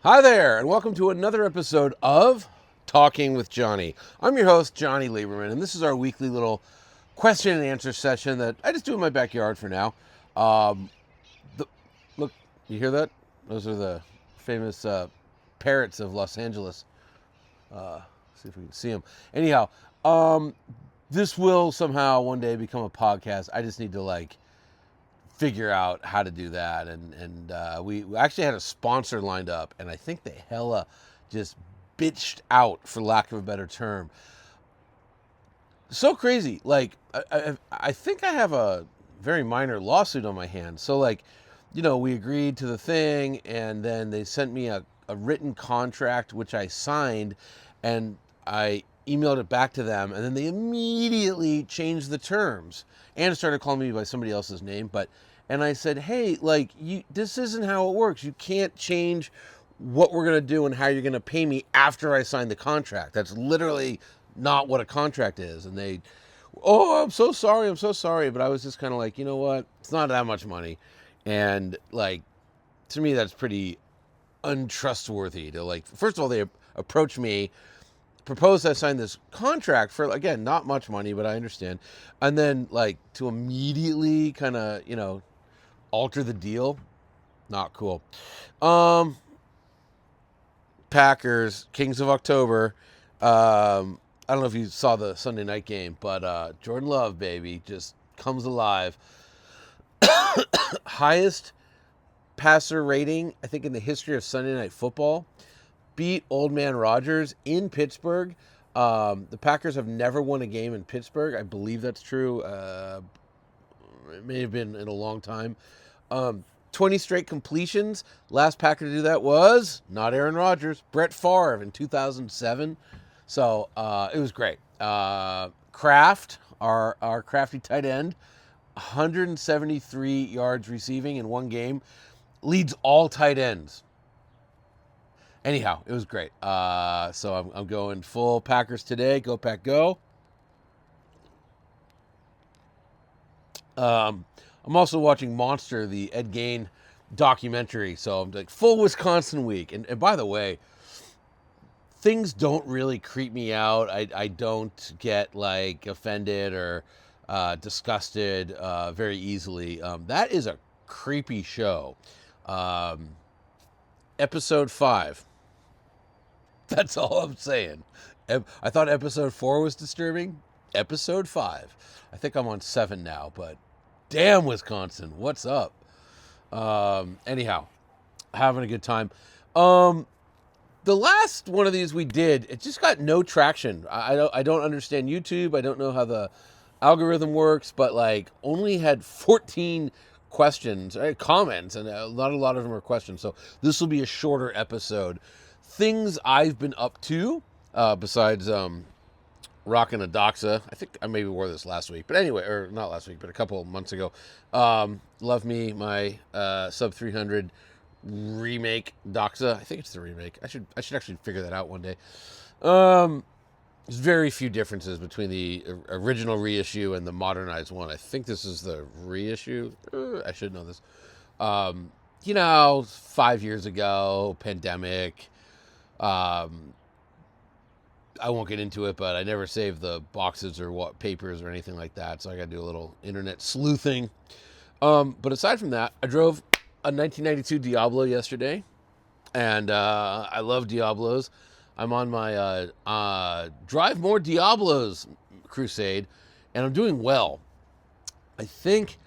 Hi there, and welcome to another episode of Talking with Jonny. I'm your host, Jonny Lieberman, and this is our weekly little question and answer session that I just do in my backyard for now. Um, Look, you hear that? Those are the famous parrots of Los Angeles. See if we can see them. Anyhow, um, this will somehow one day become a podcast. I just need to figure out how to do that. And we actually had a sponsor lined up, and I think they hella just bitched out, for lack of a better term. So crazy. I think I have a very minor lawsuit on my hands. So, we agreed to the thing, and then they sent me a written contract, which I signed, and I emailed it back to them, and then they immediately changed the terms and started calling me by somebody else's name. And I said, hey, this isn't how it works. You can't change what we're going to do and how you're going to pay me after I sign the contract. That's literally not what a contract is. And they, oh, I'm so sorry. But I was just kind of like, you know what? It's not that much money. And to me, that's pretty untrustworthy to first of all, they approached me, proposed I sign this contract for, again, not much money, but I understand. And then to immediately kind of, alter the deal. Not cool. Packers, Kings of October. I don't know if you saw the Sunday night game, but Jordan Love, baby, just comes alive. Highest passer rating, I think, in the history of Sunday Night Football. Beat Old Man Rodgers in Pittsburgh. The Packers have never won a game in Pittsburgh. I believe that's true. It may have been in a long time. 20 straight completions. Last Packer to do that was not Aaron Rodgers, Brett Favre in 2007. So it was great. Kraft, our crafty tight end, 173 yards receiving in one game, leads all tight ends. Anyhow, it was great. So I'm going full Packers today. Go Pack, go. I'm also watching Monster, the Ed Gein documentary. So I'm full Wisconsin week. And by the way, things don't really creep me out. I don't get offended or disgusted very easily. That is a creepy show. Episode 5. That's all I'm saying. I thought episode 4 was disturbing. Episode 5. I think I'm on 7 now, but damn, Wisconsin, what's up? Anyhow, having a good time. The last one of these we did, it just got no traction. I don't understand YouTube. I don't know how the algorithm works, but only had 14 questions, comments, and not a lot of them are questions. So this will be a shorter episode. Things I've been up to, besides rocking a Doxa. I think I maybe wore this last week, but anyway, or not last week, but a couple of months ago. Love me my sub 300 remake Doxa. I think it's the remake. I should actually figure that out one day. There's very few differences between the original reissue and the modernized one. I think this is the reissue. I should know this. 5 years ago, pandemic. I won't get into it, but I never saved the boxes or papers or anything like that, so I got to do a little internet sleuthing. But aside from that, I drove a 1992 Diablo yesterday, and I love Diablos. I'm on my Drive More Diablos crusade, and I'm doing well. I think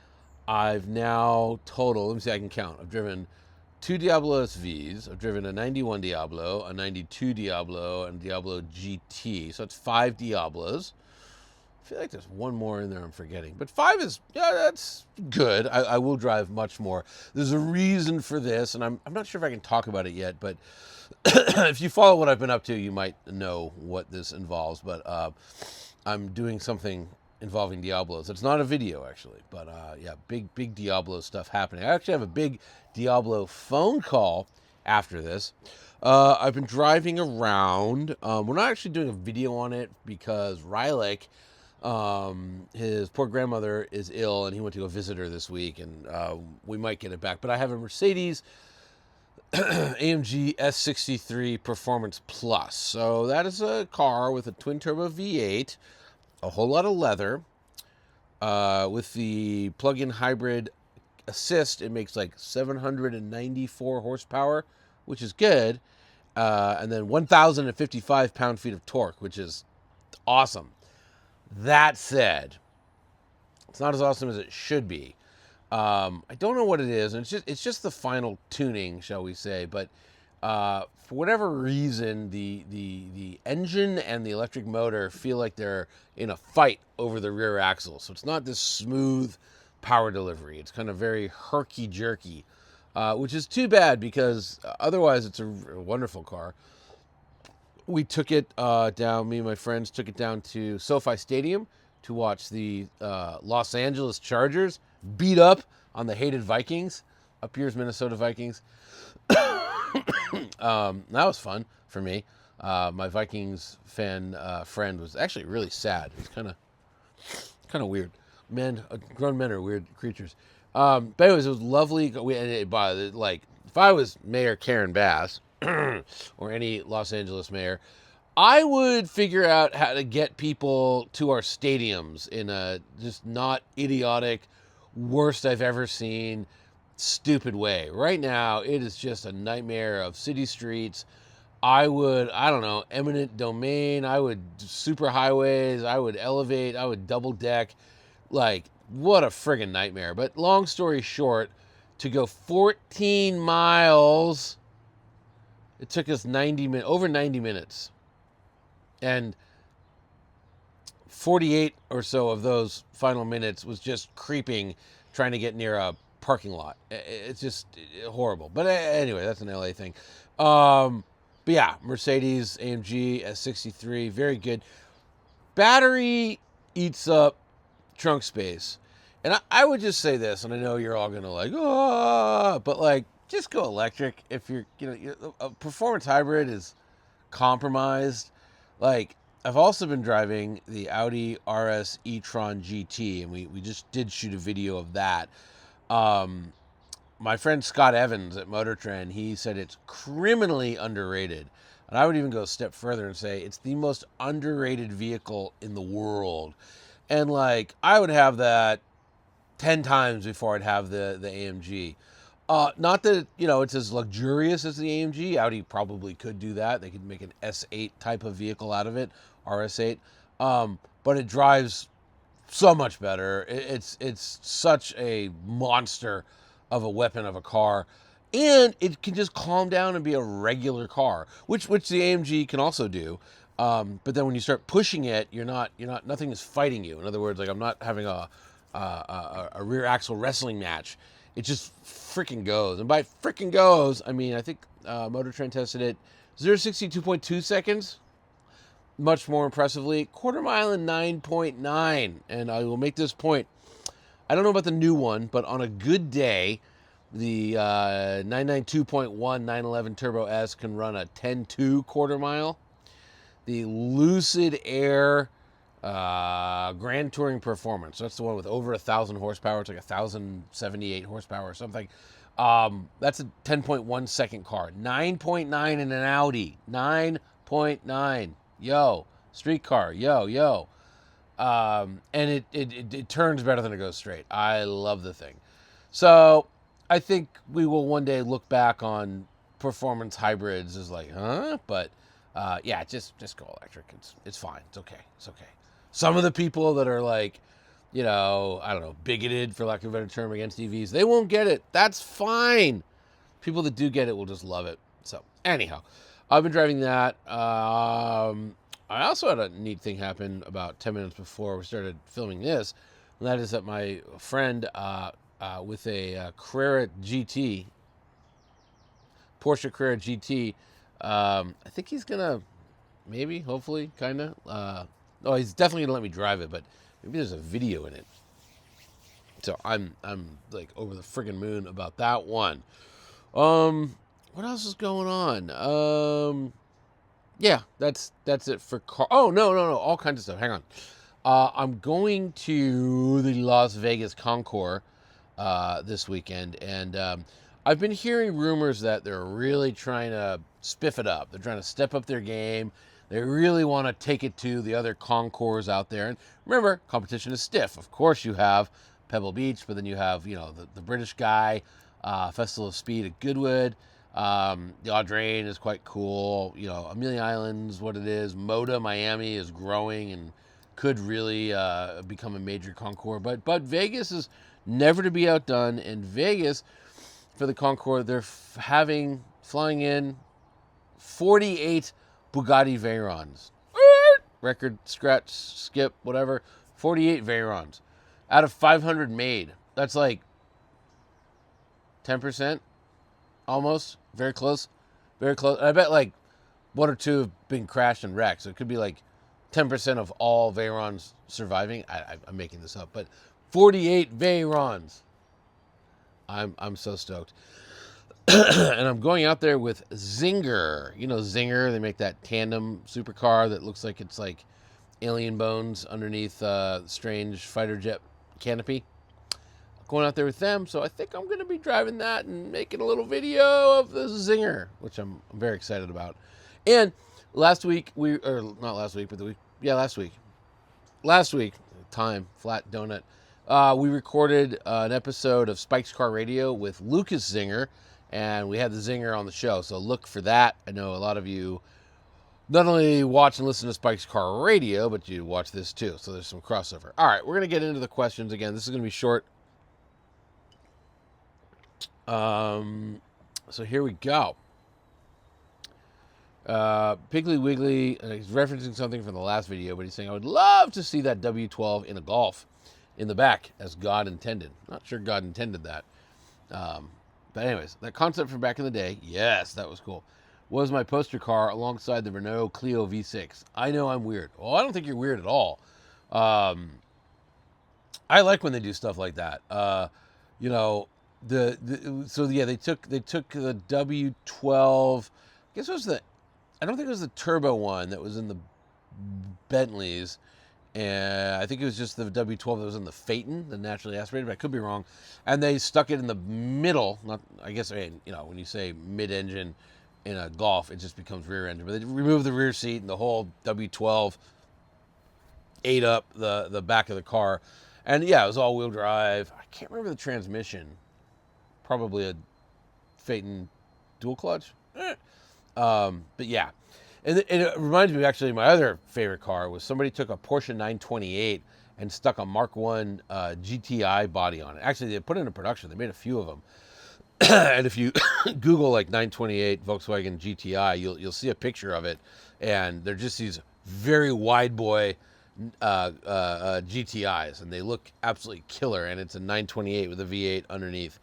I've now total, let me see if I can count. I've driven 2 Diablo SVs. I've driven a 91 Diablo, a 92 Diablo, and Diablo GT. So it's 5 Diablos. I feel like there's one more in there I'm forgetting. But 5 is, that's good. I will drive much more. There's a reason for this, and I'm not sure if I can talk about it yet, but if you follow what I've been up to, you might know what this involves. But I'm doing something involving Diablos. It's not a video, actually, but big Diablo stuff happening. I actually have a big Diablo phone call after this. I've been driving around. We're not actually doing a video on it because Rylick, his poor grandmother is ill, and he went to go visit her this week, and we might get it back. But I have a Mercedes AMG S63 Performance Plus. So that is a car with a twin turbo V8, a whole lot of leather. With the plug-in hybrid assist, it makes like 794 horsepower, which is good. And then 1,055 pound-feet of torque, which is awesome. That said, it's not as awesome as it should be. I don't know what it is, and it's just the final tuning, shall we say. But for whatever reason, the engine and the electric motor feel like they're in a fight over the rear axle. So it's not this smooth power delivery. It's kind of very herky-jerky, which is too bad because otherwise it's a wonderful car. We took it down, me and my friends took it down to SoFi Stadium to watch the Los Angeles Chargers beat up on the hated Vikings, up here's Minnesota Vikings. That was fun for me. My Vikings fan friend was actually really sad. It was kind of weird. Grown men are weird creatures. But anyways, it was lovely. If I was Mayor Karen Bass or any Los Angeles mayor, I would figure out how to get people to our stadiums in a just not idiotic, worst I've ever seen, stupid way. Right now, it is just a nightmare of city streets. I don't know, eminent domain. I would super highways. I would elevate. I would double deck. Like, what a friggin' nightmare. But long story short, to go 14 miles, it took us over 90 minutes. And 48 or so of those final minutes was just creeping, trying to get near a parking lot. It's just horrible. But anyway, that's an LA thing. But yeah, Mercedes-AMG S63, very good. Battery eats up trunk space. And I would just say this, and I know you're all going to but just go electric. If a performance hybrid is compromised. I've also been driving the Audi RS e-tron GT, and we just did shoot a video of that. My friend Scott Evans at Motor Trend, he said it's criminally underrated. And I would even go a step further and say it's the most underrated vehicle in the world. And I would have that 10 times before I'd have the AMG. Not that, it's as luxurious as the AMG. Audi probably could do that. They could make an S8 type of vehicle out of it, RS8. But it drives so much better. It's such a monster of a weapon of a car. And it can just calm down and be a regular car, which the AMG can also do. But then when you start pushing it, nothing is fighting you. In other words, I'm not having a rear axle wrestling match. It just freaking goes. And by freaking goes, I mean, I think Motor Trend tested it 0 to 62.2 seconds. Much more impressively, quarter mile in 9.9. And I will make this point. I don't know about the new one, but on a good day, the 992.1 911 Turbo S can run a 10.2 quarter mile. The Lucid Air Grand Touring Performance. That's the one with over 1,000 horsepower. It's like 1,078 horsepower or something. That's a 10.1 second car. 9.9 in an Audi. 9.9. Yo. Street car. Yo. And it turns better than it goes straight. I love the thing. So I think we will one day look back on performance hybrids as but yeah, just go electric. It's fine. It's okay. Some of the people that are I don't know, bigoted, for lack of a better term, against EVs, they won't get it. That's fine. People that do get it will just love it. So anyhow, I've been driving that. I also had a neat thing happen about 10 minutes before we started filming this, and that is that my friend with a Carrera GT, Porsche Carrera GT, I think he's gonna hopefully, he's definitely gonna let me drive it, but maybe there's a video in it. So I'm over the friggin' moon about that one. What else is going on? Yeah, that's it for car. Oh, no, all kinds of stuff. Hang on. I'm going to the Las Vegas Concours this weekend, and I've been hearing rumors that they're really trying to spiff it up. They're trying to step up their game. They really want to take it to the other concours out there. And remember, competition is stiff. Of course, you have Pebble Beach, but then you have, the British guy, Festival of Speed at Goodwood. The Audrain is quite cool. Amelia Island's what it is. Moda, Miami is growing and could really become a major concours. But Vegas is never to be outdone. And Vegas, for the concours, they're flying in 48 Bugatti Veyrons. Record, scratch, skip, whatever. 48 Veyrons out of 500 made. That's like 10%, almost. Very close. Very close. And I bet like one or two have been crashed and wrecked. So it could be like 10% of all Veyrons surviving. I'm making this up. But 48 Veyrons. I'm so stoked. And I'm going out there with Zinger. Zinger, they make that tandem supercar that looks like it's like alien bones underneath strange fighter jet canopy. Going out there with them, so I think I'm going to be driving that and making a little video of the Zinger, which I'm very excited about. And last week, last week, time, flat donut, we recorded an episode of Spike's Car Radio with Lucas Zinger, and we had the Zinger on the show, so look for that. I know a lot of you not only watch and listen to Spike's Car Radio, but you watch this too, so there's some crossover. All right, we're going to get into the questions again. This is going to be short. So here we go. Piggly Wiggly, he's referencing something from the last video, but he's saying, I would love to see that W12 in a Golf in the back, as God intended. Not sure God intended that. But anyways, that concept from back in the day, yes, that was cool, was my poster car alongside the Renault Clio V6. I know I'm weird. Well, I don't think you're weird at all. I like when they do stuff like that. They took the W12. I guess it was I don't think it was the turbo one that was in the Bentleys, and I think it was just the W12 that was in the Phaeton, the naturally aspirated, but I could be wrong. And they stuck it in the middle. When you say mid-engine in a Golf, it just becomes rear engine. But they removed the rear seat, and the whole W12 ate up the back of the car. And yeah, it was all-wheel drive. I can't remember the transmission. Probably a Phaeton dual clutch. But yeah. And it reminds me, actually, my other favorite car was somebody took a Porsche 928 and stuck a Mark I GTI body on it. Actually, they put it into production. They made a few of them. And if you Google like 928 Volkswagen GTI, you'll see a picture of it. And they're just these very wide boy GTIs. And they look absolutely killer. And it's a 928 with a V8 underneath.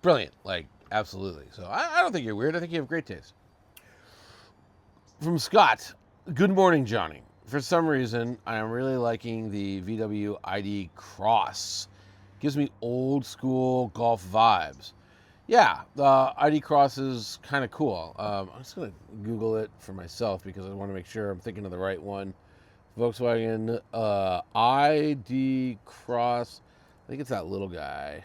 Brilliant. Like, absolutely. So I don't think you're weird. I think you have great taste. From Scott, good morning, Johnny. For some reason, I am really liking the VW ID Cross. Gives me old school Golf vibes. Yeah, the ID Cross is kind of cool. I'm just going to Google it for myself because I want to make sure I'm thinking of the right one. Volkswagen ID Cross. I think it's that little guy.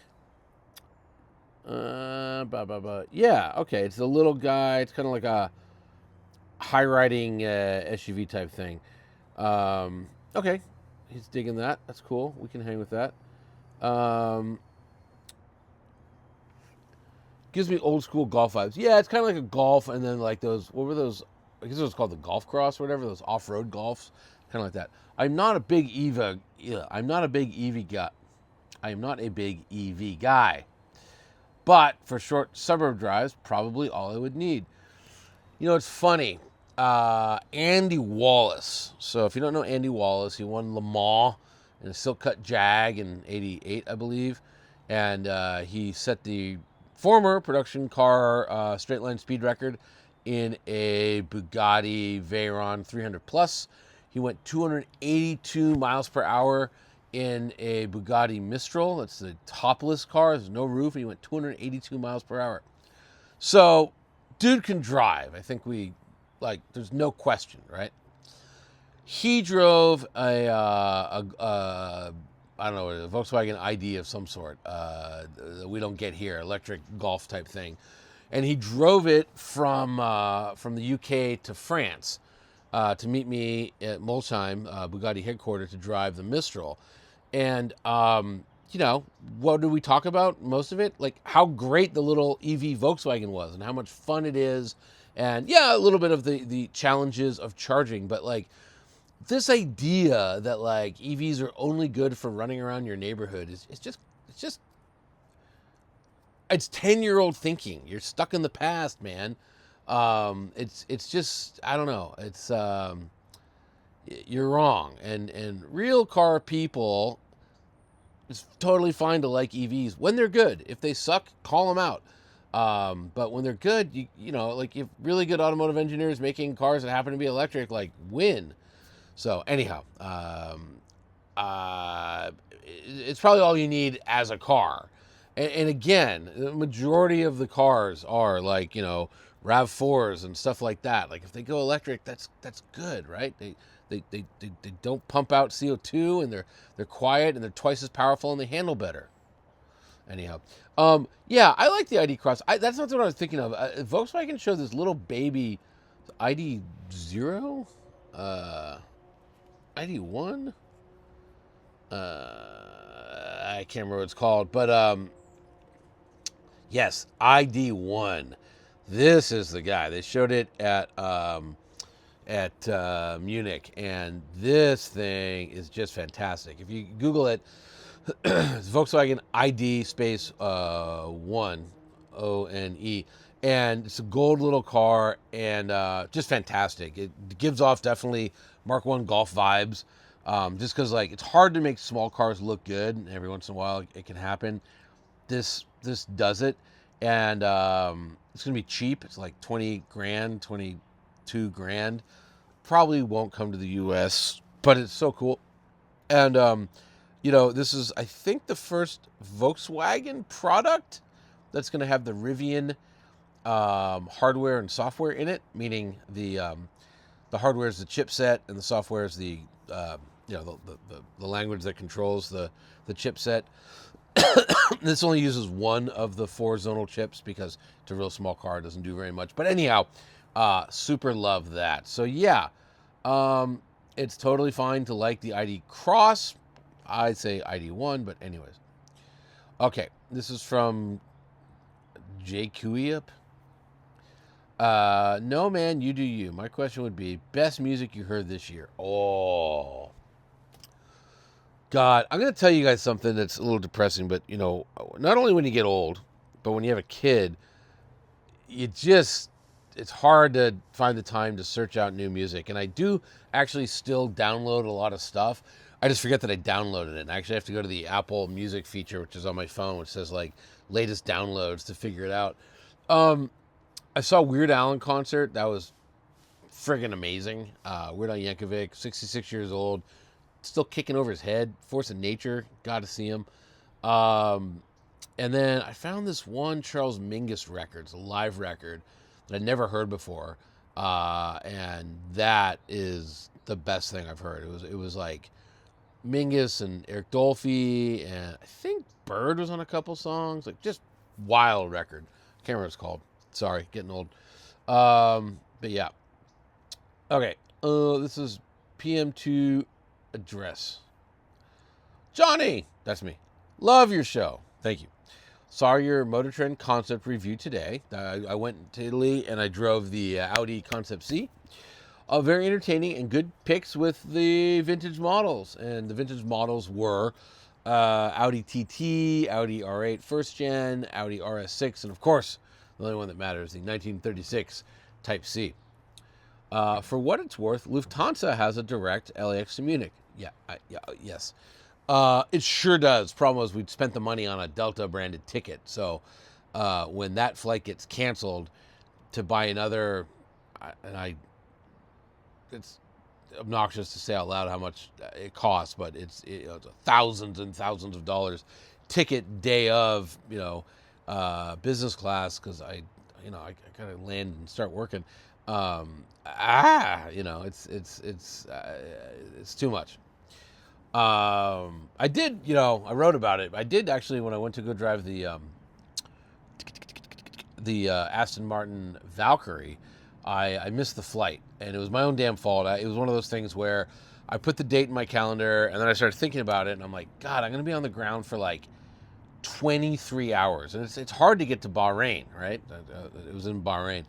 Yeah, okay. It's the little guy. It's kind of like a high-riding SUV type thing. Okay. He's digging that. That's cool. We can hang with that. Gives me old school Golf vibes. Yeah, it's kind of like a Golf, and then like those, what were those? I guess it was called the Golf Cross or whatever, those off-road Golfs. Kind of like that. I'm not a big EV guy. I am not a big EV guy. But for short suburb drives, probably all I would need. It's funny. Andy Wallace. So if you don't know Andy Wallace, he won Le Mans in a silk cut Jag in '88, I believe. And he set the former production car straight line speed record in a Bugatti Veyron 300 Plus. He went 282 miles per hour in a Bugatti Mistral. That's the topless car. There's no roof. And he went 282 miles per hour. So, dude can drive. I think there's no question, right? He drove a I don't know, a Volkswagen ID of some sort. We don't get here, electric Golf type thing, and he drove it from the UK to France to meet me at Molsheim, Bugatti headquarters, to drive the Mistral. And what do we talk about? Most of it, like how great the little EV Volkswagen was, and how much fun it is, and yeah, a little bit of the challenges of charging, but like this idea that like EVs are only good for running around your neighborhood is it's just it's 10-year-old thinking. You're stuck in the past, man. It's just I don't know. You're wrong, and real car people, it's totally fine to like EVs when they're good. If they suck, call them out. But when they're good, like if really good automotive engineers making cars that happen to be electric, like win. So anyhow, it's probably all you need as a car. And again, the majority of the cars are like RAV4s and stuff like that. Like if they go electric, that's good, right? They don't pump out CO2, and they're quiet, and they're twice as powerful, and they handle better. Anyhow, yeah, I like the ID Cross. That's not what I was thinking of. Volkswagen showed this little baby ID Zero, ID One. I can't remember what it's called, but yes, ID One. This is the guy. They showed it at Munich, and this thing is just fantastic. If you Google it, it's Volkswagen ID space one, ONE, and it's a gold little car, and just fantastic. It gives off definitely Mark I Golf vibes, just because like it's hard to make small cars look good, and every once in a while it can happen. This does it, and it's gonna be cheap. It's like 20 grand, 22 grand. Probably won't come to the U.S., but it's so cool. And this is, I think, the first Volkswagen product that's going to have the Rivian hardware and software in it, meaning the hardware is the chipset and the software is the language that controls the chipset. This only uses one of the 4 zonal chips because it's a real small car. It doesn't do very much. But anyhow, super love that. So yeah, it's totally fine to like the ID Cross. I'd say ID1, but anyways. Okay, this is from Jay Kuiup. No, man, you do you. My question would be, best music you heard this year? Oh, God. I'm going to tell you guys something that's a little depressing, but, not only when you get old, but when you have a kid, it's hard to find the time to search out new music. And I do actually still download a lot of stuff. I just forget that I downloaded it. And I actually have to go to the Apple Music feature, which is on my phone, which says like latest downloads to figure it out. I saw Weird Al in concert. That was friggin' amazing. Weird Al Yankovic, 66 years old, still kicking over his head. Force of Nature, got to see him. And then I found this one Charles Mingus record, it's a live record that I'd never heard before, and that is the best thing I've heard. It was like Mingus and Eric Dolphy, and I think Bird was on a couple songs. Like just wild record. Can't remember what it's called. Sorry, getting old. But yeah. Okay. This is PM2 address. Johnny, that's me. Love your show. Thank you. Saw your Motor Trend concept review today. I went to Italy and I drove the Audi Concept C. Very entertaining and good picks with the vintage models. And the vintage models were Audi TT, Audi R8 first gen, Audi RS6, and of course, the only one that matters, the 1936 Type C. For what it's worth, Lufthansa has a direct LAX to Munich. Yes. It sure does. Problem is, we'd spent the money on a Delta branded ticket. So when that flight gets canceled, to buy another, it's obnoxious to say out loud how much it costs, but it's thousands and thousands of dollars ticket day of, business class, because I gotta land and start working. It's too much. I did, I wrote about it. I did actually when I went to go drive the Aston Martin Valkyrie. I missed the flight, and it was my own damn fault. It was one of those things where I put the date in my calendar, and then I started thinking about it, and I'm like, God, I'm going to be on the ground for like 23 hours, and it's hard to get to Bahrain, right? It was in Bahrain,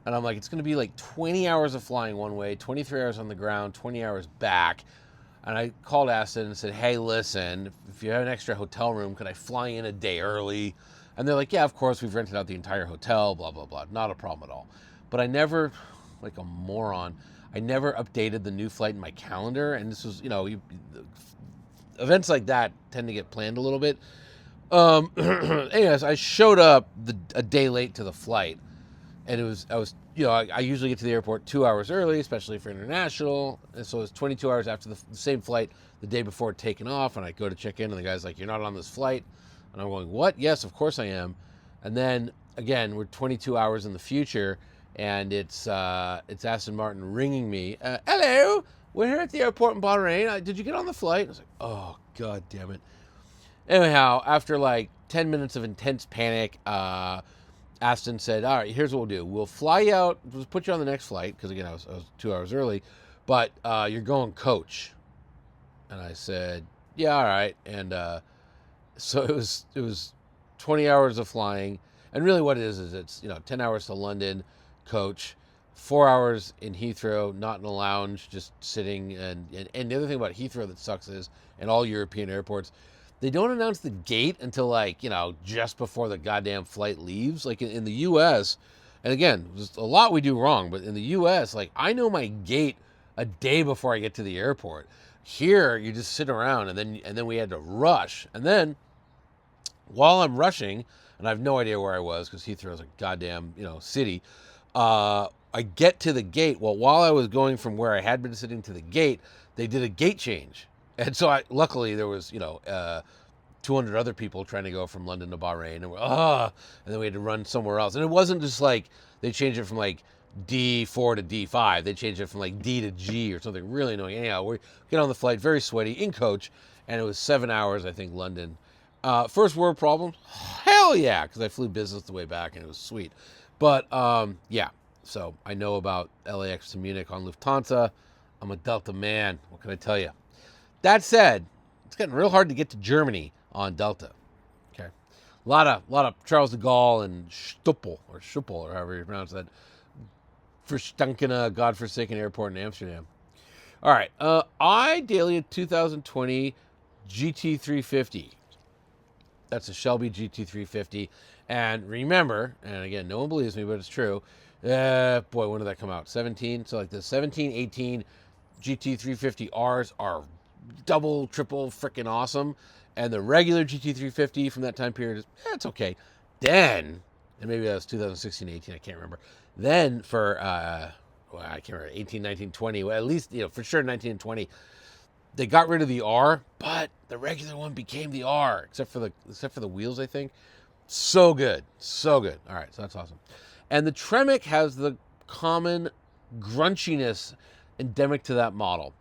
and I'm like, it's going to be like 20 hours of flying one way, 23 hours on the ground, 20 hours back. And I called Aston and said, hey, listen, if you have an extra hotel room, could I fly in a day early? And they're like, yeah, of course, we've rented out the entire hotel, blah, blah, blah. Not a problem at all. But I never, like a moron, I never updated the new flight in my calendar. And this was, events like that tend to get planned a little bit. Anyways, I showed up a day late to the flight. And I usually get to the airport 2 hours early, especially for international. And so it was 22 hours after the same flight the day before taking off. And I go to check in, and the guy's like, you're not on this flight. And I'm going, what? Yes, of course I am. And then, again, we're 22 hours in the future, and it's Aston Martin ringing me. Hello, we're here at the airport in Bahrain. Did you get on the flight? I was like, oh, God damn it. Anyhow, after like 10 minutes of intense panic, Aston said, all right, here's what we'll do. We'll fly you out, we'll put you on the next flight, because again, I was 2 hours early, but you're going coach. And I said, yeah, all right. And so it was 20 hours of flying. And really what it is it's 10 hours to London, coach, 4 hours in Heathrow, not in a lounge, just sitting. And the other thing about Heathrow that sucks is, and all European airports, they don't announce the gate until just before the goddamn flight leaves. Like in the U.S., and again, there's a lot we do wrong, but in the U.S., I know my gate a day before I get to the airport. Here, you just sit around, and then we had to rush. And then, while I'm rushing, and I have no idea where I was because Heathrow's a goddamn city, I get to the gate. Well, while I was going from where I had been sitting to the gate, they did a gate change. And so luckily there was, 200 other people trying to go from London to Bahrain, and and then we had to run somewhere else. And it wasn't just like they changed it from like D4 to D5. They changed it from like D to G or something really annoying. Anyhow, we get on the flight, very sweaty, in coach, and it was 7 hours, I think, London. First world problem? Hell yeah, because I flew business the way back, and it was sweet. But yeah, so I know about LAX to Munich on Lufthansa. I'm a Delta man. What can I tell you? That said, it's getting real hard to get to Germany on Delta. Okay, a lot of Charles de Gaulle and Schuppel or however you pronounce that, Verstankene, godforsaken airport in Amsterdam. All right, I daily a 2020 GT350. That's a Shelby GT350, and remember, and again, no one believes me, but it's true. Boy, when did that come out? 17. So like the 17, 18 GT350Rs are double, triple freaking awesome. And the regular GT350 from that time period is, it's okay. Then, and maybe that was 2016, 18, I can't remember. Then for, I can't remember, 18, 19, 20, well, at least, for sure 19 and 20, they got rid of the R, but the regular one became the R, except for the wheels, I think. So good. So good. All right, so that's awesome. And the Tremec has the common grunchiness endemic to that model.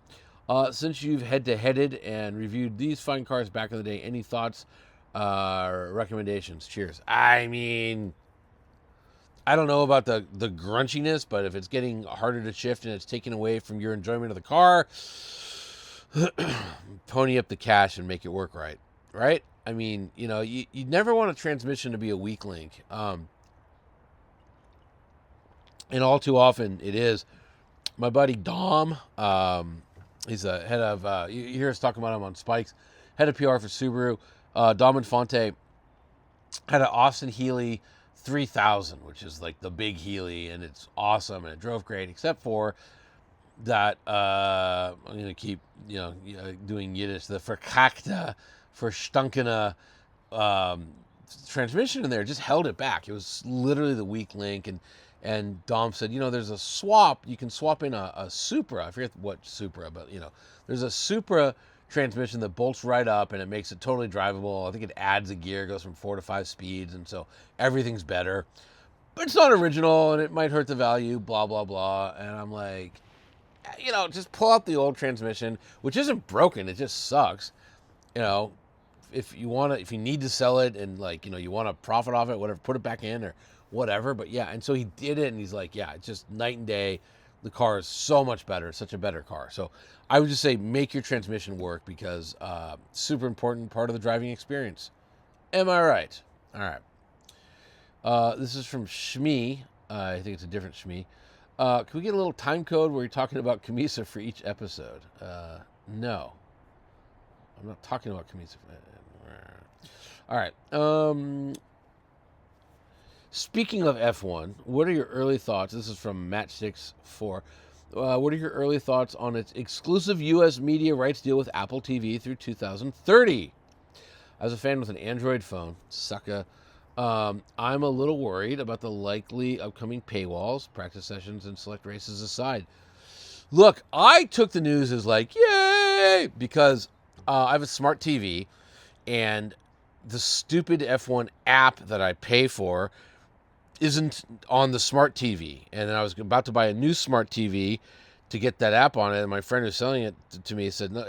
Since you've head-to-headed and reviewed these fine cars back in the day, any thoughts, recommendations? Cheers. I mean, I don't know about the grunchiness, but if it's getting harder to shift and it's taking away from your enjoyment of the car, pony up the cash and make it work right? I mean, you never want a transmission to be a weak link. And all too often it is. My buddy Dom, he's a head of, you hear us talking about him on Spikes, head of PR for Subaru. Dom Infante had an Austin Healey 3000, which is like the big Healey, and it's awesome, and it drove great, except for that, I'm going to keep, doing Yiddish, the verkackte, verstankene transmission in there just held it back. It was literally the weak link, and Dom said, there's a swap. You can swap in a Supra. I forget what Supra, but, there's a Supra transmission that bolts right up, and it makes it totally drivable. I think it adds a gear, goes from 4 to 5 speeds, and so everything's better. But it's not original, and it might hurt the value, blah, blah, blah. And I'm like, just pull out the old transmission, which isn't broken. It just sucks. You know, if you need to sell it and you want to profit off it, whatever, put it back in or whatever. But yeah, and so he did it, and he's like, yeah, it's just night and day. The car is so much better. It's such a better car. So I would just say make your transmission work because super important part of the driving experience. Am I right? All right. This is from Shmee. I think it's a different Shmee. Can we get a little time code where you're talking about Camisa for each episode? No. I'm not talking about Camisa. All right. Speaking of F1, what are your early thoughts? This is from Matchsticks4. What are your early thoughts on its exclusive U.S. media rights deal with Apple TV through 2030? As a fan with an Android phone, sucka, I'm a little worried about the likely upcoming paywalls, practice sessions, and select races aside. Look, I took the news as like, yay, because I have a smart TV, and the stupid F1 app that I pay for isn't on the smart TV. And then I was about to buy a new smart TV to get that app on it, and my friend who's selling it to me said, no,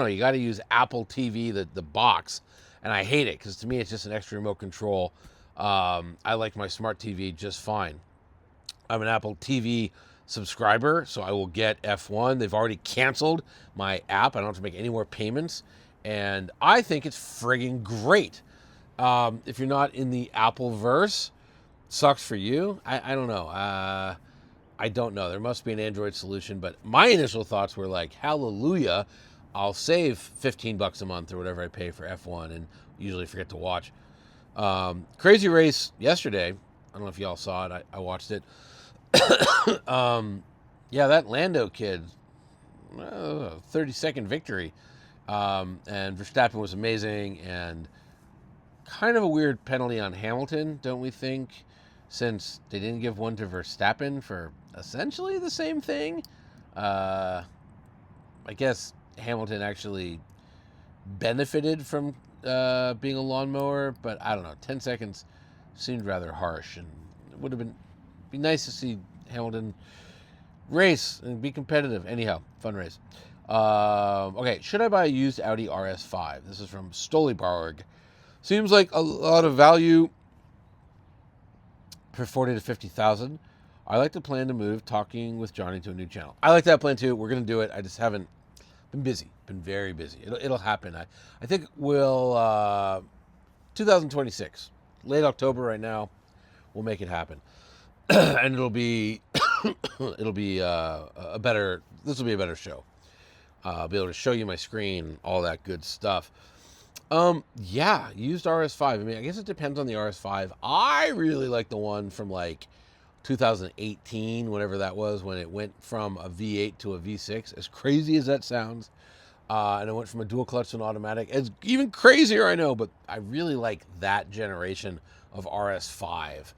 you got to use Apple TV, the box. And I hate it because to me it's just an extra remote control. I like my smart TV just fine. I'm an Apple TV subscriber, so I will get F1. They've already canceled my app. I don't have to make any more payments. And I think it's friggin' great. If you're not in the Apple verse, sucks for you. I don't know. I don't know. There must be an Android solution, but my initial thoughts were like, hallelujah, I'll save $15 a month or whatever I pay for F1 and usually forget to watch. Crazy race yesterday. I don't know if y'all saw it. I watched it. Yeah, that Lando kid, 30-second victory. And Verstappen was amazing, and kind of a weird penalty on Hamilton, don't we think? Since they didn't give one to Verstappen for essentially the same thing. I guess Hamilton actually benefited from being a lawnmower, but I don't know. 10 seconds seemed rather harsh, and it would have be nice to see Hamilton race and be competitive. Anyhow, fun race. Okay, should I buy a used Audi RS5? This is from Stoliborg. Seems like a lot of value for 40 to 50,000. I like to plan to move Talking with Jonny to a new channel. I like that plan too. We're gonna do it. I just haven't been busy. Been very busy. It'll happen. I think we'll 2026, late October right now. We'll make it happen, and it'll be a better. This will be a better show. I'll be able to show you my screen, all that good stuff. Yeah, used RS5. I mean, I guess it depends on the RS5. I really like the one from like 2018, whatever that was, when it went from a V8 to a V6. As crazy as that sounds, and it went from a dual clutch to an automatic. It's even crazier, I know, but I really like that generation of RS5.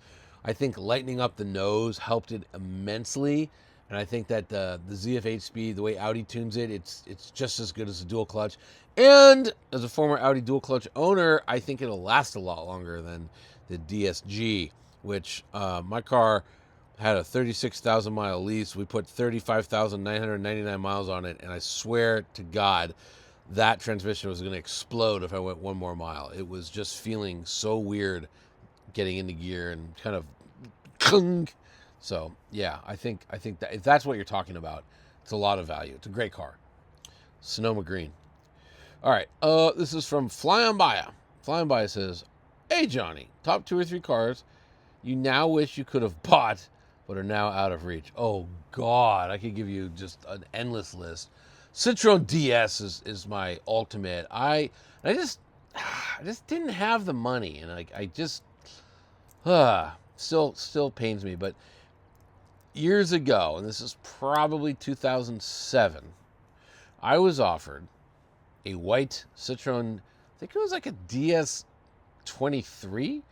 I think lightening up the nose helped it immensely. And I think that the ZF8 speed, the way Audi tunes it, it's just as good as a dual clutch. And as a former Audi dual clutch owner, I think it'll last a lot longer than the DSG, which my car had a 36,000 mile lease. We put 35,999 miles on it, and I swear to God, that transmission was going to explode if I went one more mile. It was just feeling so weird getting into gear and kind of kung. So yeah, I think that if that's what you're talking about, it's a lot of value. It's a great car. Sonoma Green. All right, this is from Fly On By. Fly On By says, "Hey Jonny, top 2 or 3 cars you now wish you could have bought, but are now out of reach." Oh God, I could give you just an endless list. Citroen DS is my ultimate. I just didn't have the money, and I just still pains me. But years ago, and this is probably 2007, I was offered a white Citroen. I think it was like a DS 23. So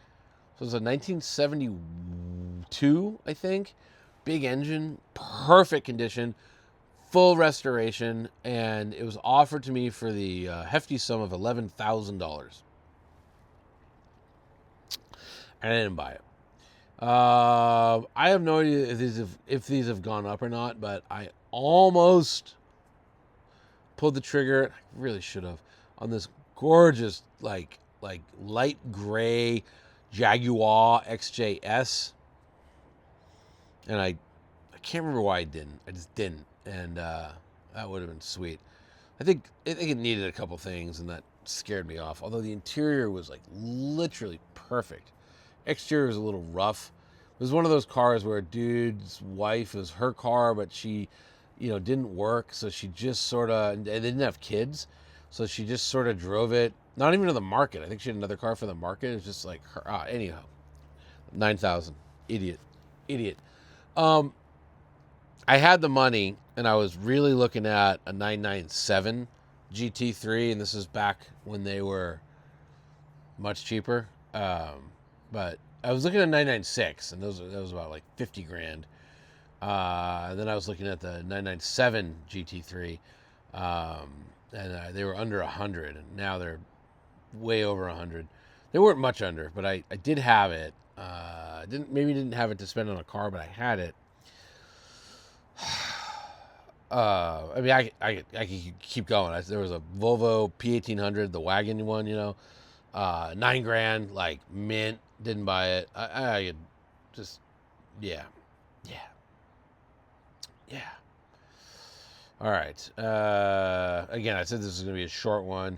it was a 1972, I think. Big engine, perfect condition, full restoration, and it was offered to me for the hefty sum of $11,000. And I didn't buy it. I have no idea if these have gone up or not, but I almost pulled the trigger. I really should have, on this gorgeous like light gray Jaguar XJS, and I can't remember why I didn't. I just didn't, and that would have been sweet. I think it needed a couple things, and that scared me off. Although the interior was like literally perfect. Exterior was a little rough. It was one of those cars where a dude's wife, it was her car, but she, didn't work, so she just sort of, and they didn't have kids, so she just sort of drove it. Not even to the market. I think she had another car for the market. It was just like her. Anyhow, 9,000. Idiot. Um, I had the money, and I was really looking at a 997 GT3, and this is back when they were much cheaper. But I was looking at 996, and that was about like 50 grand. And then I was looking at the 997 GT3, and they were under 100, and now they're way over 100. They weren't much under, but I did have it. Didn't have it to spend on a car, but I had it. I mean, I could keep going. There was a Volvo P1800, the wagon one, $9,000, like mint. Didn't buy it. I could just, yeah. All right. Again, I said this was going to be a short one.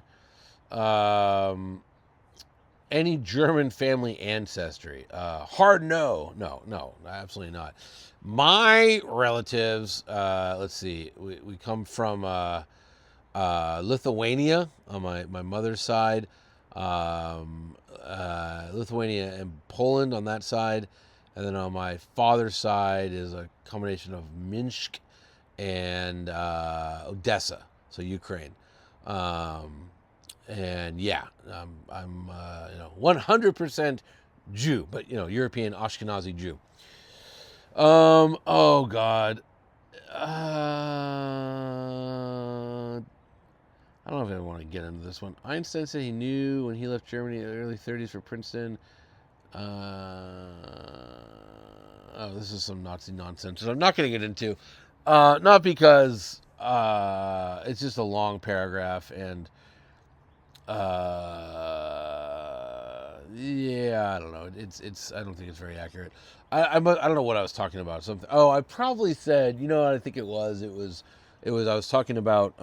Any German family ancestry? Hard no. No, absolutely not. My relatives, let's see, we come from Lithuania on my mother's side, Lithuania and Poland on that side, and then on my father's side is a combination of Minsk and Odessa, so Ukraine. And yeah, I'm 100% Jew, but European Ashkenazi Jew. Oh God. I don't know if I want to get into this one. Einstein said he knew when he left Germany in the early 30s for Princeton. This is some Nazi nonsense that I'm not going to get into. Not because it's just a long paragraph, and yeah, I don't know. It's I don't think it's very accurate. I don't know what I was talking about. Something. Oh, I probably said. You know what I think it was. It was. I was talking about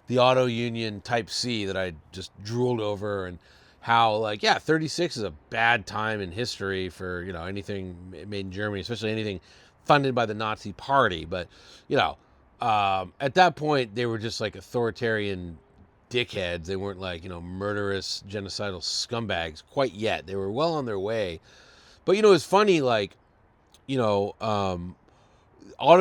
the auto union Type C that I just drooled over, and how 36 is a bad time in history for anything made in Germany, especially anything funded by the Nazi Party. But at that point they were just like authoritarian dickheads. They weren't murderous, genocidal scumbags quite yet. They were well on their way. But it's funny, Auto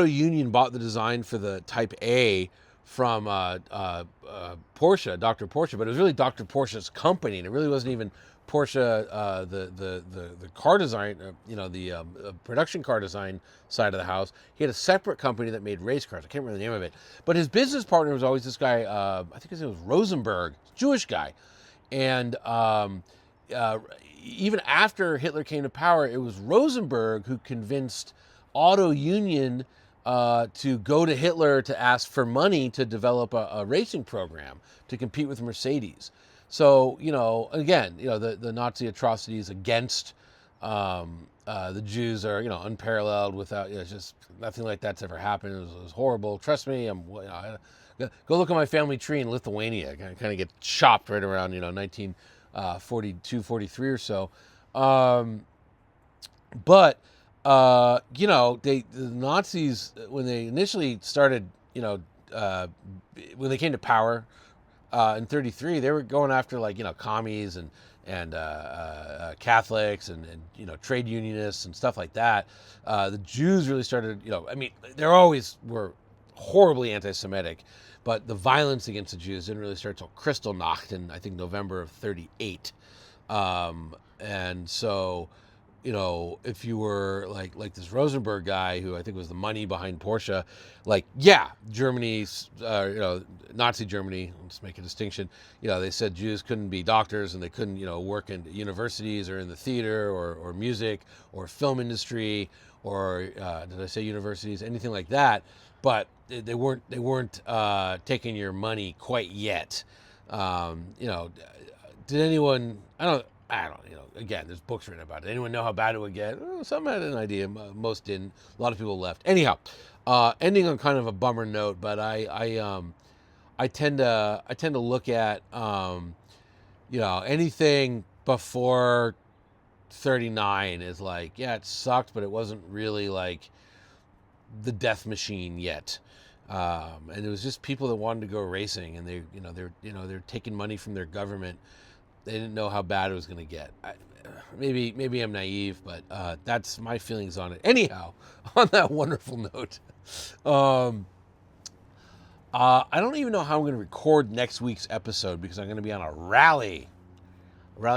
Union bought the design for the Type A from Porsche, Dr. Porsche, but it was really Dr. Porsche's company, and it really wasn't even Porsche, the car design, the production car design side of the house. He had a separate company that made race cars. I can't remember the name of it, but his business partner was always this guy. I think his name was Rosenberg, Jewish guy, and even after Hitler came to power, it was Rosenberg who convinced Auto Union to go to Hitler to ask for money to develop a racing program to compete with Mercedes. So, again, the Nazi atrocities against the Jews are, unparalleled. Without, just nothing like that's ever happened. It was horrible. Trust me. Go look at my family tree in Lithuania. I kind of get chopped right around, 1942, 43 or so. But the Nazis, when they initially started, when they came to power in 33, they were going after commies and Catholics and trade unionists and stuff like that. The Jews really started, they always were horribly anti-Semitic, but the violence against the Jews didn't really start until Kristallnacht in, I think, November of 38. And so if you were like this Rosenberg guy who I think was the money behind Porsche, like, yeah, Germany's, Nazi Germany, let's make a distinction. They said Jews couldn't be doctors and they couldn't, work in universities or in the theater or music or film industry or did I say universities, anything like that. But they weren't taking your money quite yet. Did anyone? I don't. Again, there's books written about it. Anyone know how bad it would get? Some had an idea. Most didn't. A lot of people left. Anyhow, ending on kind of a bummer note, but I tend to look at anything before 39 is like, yeah, it sucked, but it wasn't really like the death machine yet. And it was just people that wanted to go racing, and they're taking money from their government. They didn't know how bad it was going to get. Maybe I'm naive, but that's my feelings on it. Anyhow, on that wonderful note, I don't even know how I'm going to record next week's episode because I'm going to be on a rally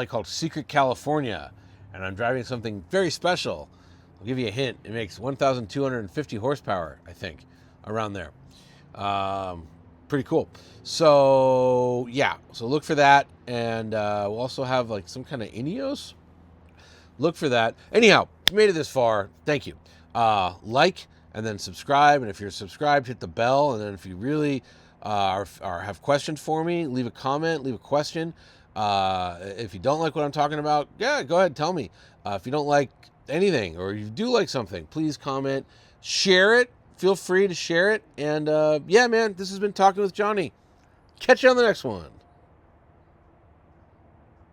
called Secret California, and I'm driving something very special. I'll give you a hint. It makes 1,250 horsepower, I think, around there. Pretty cool. So yeah, so look for that, and we'll also have like some kind of Ineos. Look for that. Anyhow, if you made it this far, thank you. Like and then subscribe, and if you're subscribed, hit the bell, and then if you really are have questions for me, leave a comment, leave a question. If you don't like what I'm talking about, yeah, go ahead, tell me. If you don't like anything or you do like something, please comment, share it. Feel free to share it. And yeah, man, this has been Talking with Jonny. Catch you on the next one.